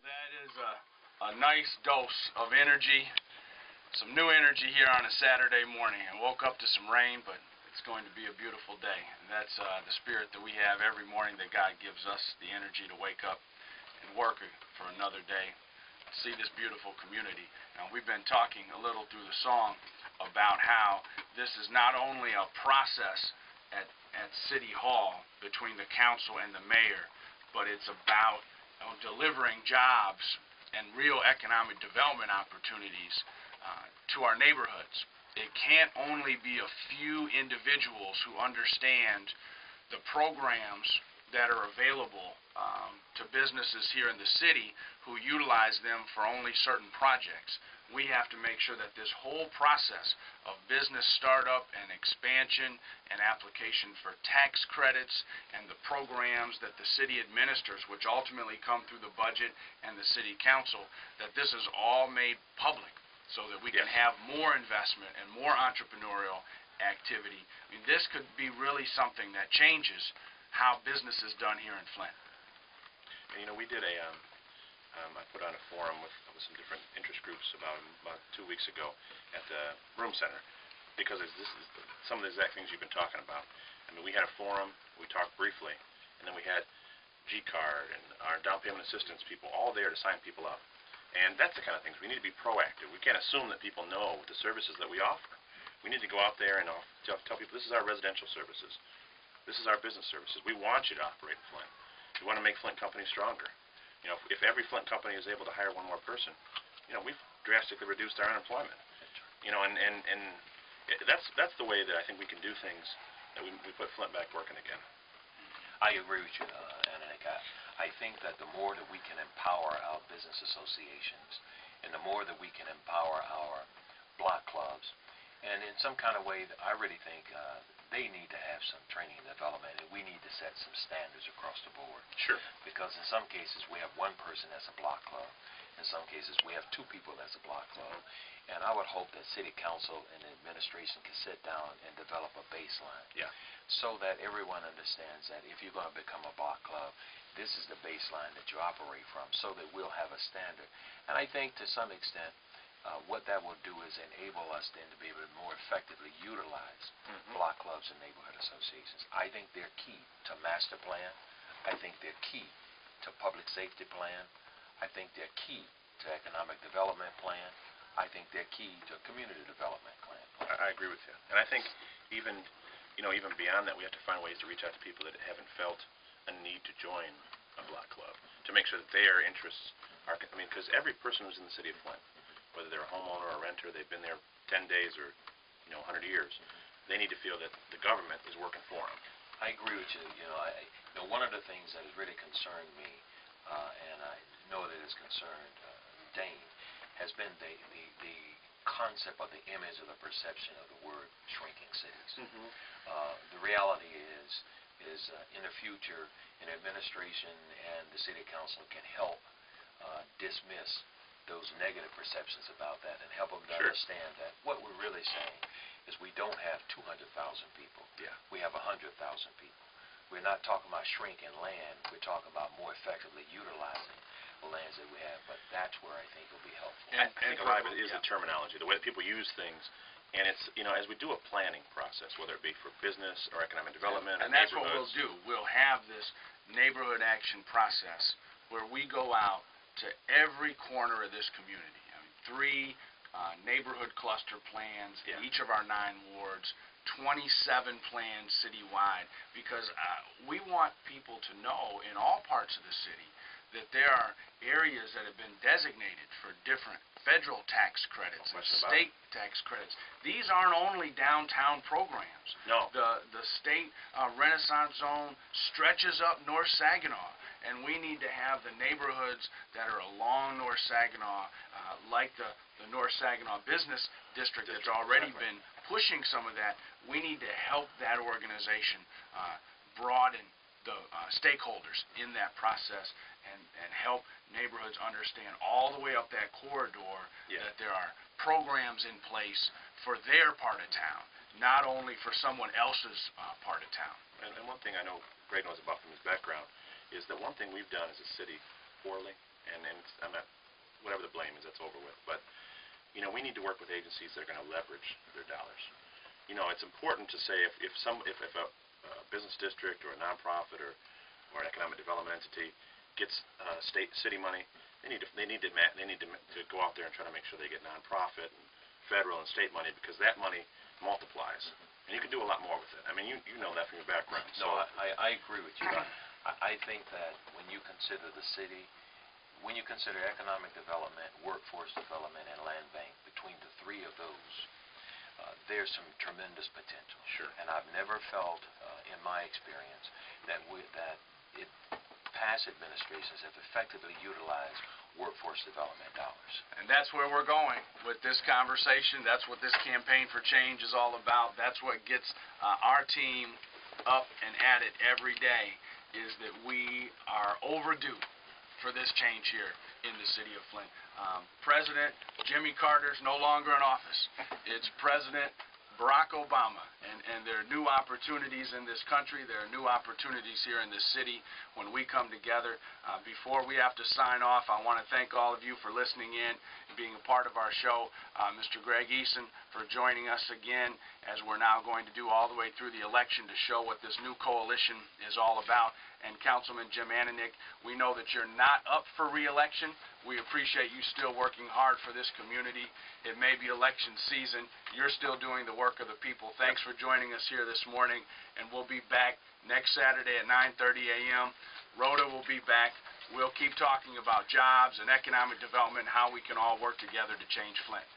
That is a nice dose of energy, some new energy here on a Saturday morning. I woke up to some rain, but it's going to be a beautiful day. And that's the spirit that we have every morning, that God gives us the energy to wake up and work for another day, see this beautiful community. Now, we've been talking a little through the song about how this is not only a process at City Hall between the council and the mayor, but it's about delivering jobs and real economic development opportunities to our neighborhoods. It can't only be a few individuals who understand the programs that are available to businesses here in the city who utilize them for only certain projects. We have to make sure that this whole process of business startup and expansion and application for tax credits and the programs that the city administers, which ultimately come through the budget and the city council, that this is all made public so that we can have more investment and more entrepreneurial activity. I mean, this could be really something that changes how business is done here in Flint. And, we did I put on a forum with some different interest groups about 2 weeks ago at the Room Center, because this is some of the exact things you've been talking about. I mean, we had a forum, we talked briefly, and then we had G-Card and our down payment assistance people all there to sign people up. And that's the kind of things. We need to be proactive. We can't assume that people know the services that we offer. We need to go out there and tell people, this is our residential services. This is our business services. We want you to operate in Flint. We want to make Flint companies stronger. If every Flint company is able to hire one more person, we've drastically reduced our unemployment. And that's the way that I think we can do things, that we put Flint back working again. I agree with you, Annika. I think that the more that we can empower our business associations, and the more that we can empower our block clubs, and in some kind of way, I really think they need to have some training and development, and we need to set some standards across the board. Sure. Because in some cases we have one person that's a block club. In some cases we have two people that's a block club. And I would hope that City Council and the administration can sit down and develop a baseline. Yeah. So that everyone understands that if you're going to become a block club, this is the baseline that you operate from, so that we'll have a standard. And I think to some extent, what that will do is enable us then to be able to more effectively utilize block clubs and neighborhood associations. I think they're key to master plan. I think they're key to public safety plan. I think they're key to economic development plan. I think they're key to community development plan. I agree with you. And I think even beyond that, we have to find ways to reach out to people that haven't felt a need to join a block club, to make sure that their interests are, because every person who's in the city of Flint, whether they're a homeowner or a renter, they've been there 10 days or 100 years, they need to feel that the government is working for them. I agree with you. One of the things that has really concerned me, and I know that it's concerned Dane, has been the concept of the image of the perception of the word shrinking cities. The reality is in the future, an administration and the city council can help dismiss those negative perceptions about that, and help them to understand that what we're really saying is we don't have 200,000 people. Yeah. We have 100,000 people. We're not talking about shrinking land. We're talking about more effectively utilizing the lands that we have. But that's where I think will be helpful. I think a lot of it is the terminology, the way that people use things. And it's, as we do a planning process, whether it be for business or economic development or that's what we'll do. We'll have this neighborhood action process where we go out to every corner of this community. 3 neighborhood cluster plans in each of our 9 wards, 27 plans citywide, because we want people to know in all parts of the city that there are areas that have been designated for different federal tax credits and state tax credits. These aren't only downtown programs. No. The state Renaissance Zone stretches up North Saginaw, and we need to have the neighborhoods that are along North Saginaw, like the North Saginaw Business District that's already been pushing some of that. We need to help that organization broaden the stakeholders in that process and help neighborhoods understand all the way up that corridor that there are programs in place for their part of town, not only for someone else's part of town. And one thing I know Greg knows about from his background is that one thing we've done as a city poorly and I'm not, whatever the blame is, that's over with. But you know, we need to work with agencies that are going to leverage their dollars. You know, it's important to say if a business district or a nonprofit or an economic development entity gets city money, they need to go out there and try to make sure they get nonprofit and federal and state money, because that money multiplies, and you can do a lot more with it. I mean, you know that from your background. No, I agree with you. I think that when you consider the city, when you consider economic development, workforce development, and land bank, between the three of those, there's some tremendous potential. Sure. And I've never felt, in my experience, that past administrations have effectively utilized workforce development dollars. And that's where we're going with this conversation. That's what this campaign for change is all about. That's what gets our team up and at it every day, is that we are overdue for this change here in the city of Flint. President Jimmy Carter's no longer in office. It's President Barack Obama, and there are new opportunities in this country. There are new opportunities here in this city when we come together. Before we have to sign off, I want to thank all of you for listening in and being a part of our show. Mr. Greg Eason for joining us again, as we're now going to do all the way through the election to show what this new coalition is all about. And Councilman Jim Ananick, we know that you're not up for re-election. We appreciate you still working hard for this community. It may be election season. You're still doing the work of the people. Thanks for joining us here this morning, and we'll be back next Saturday at 9:30 a.m. Rhoda will be back. We'll keep talking about jobs and economic development and how we can all work together to change Flint.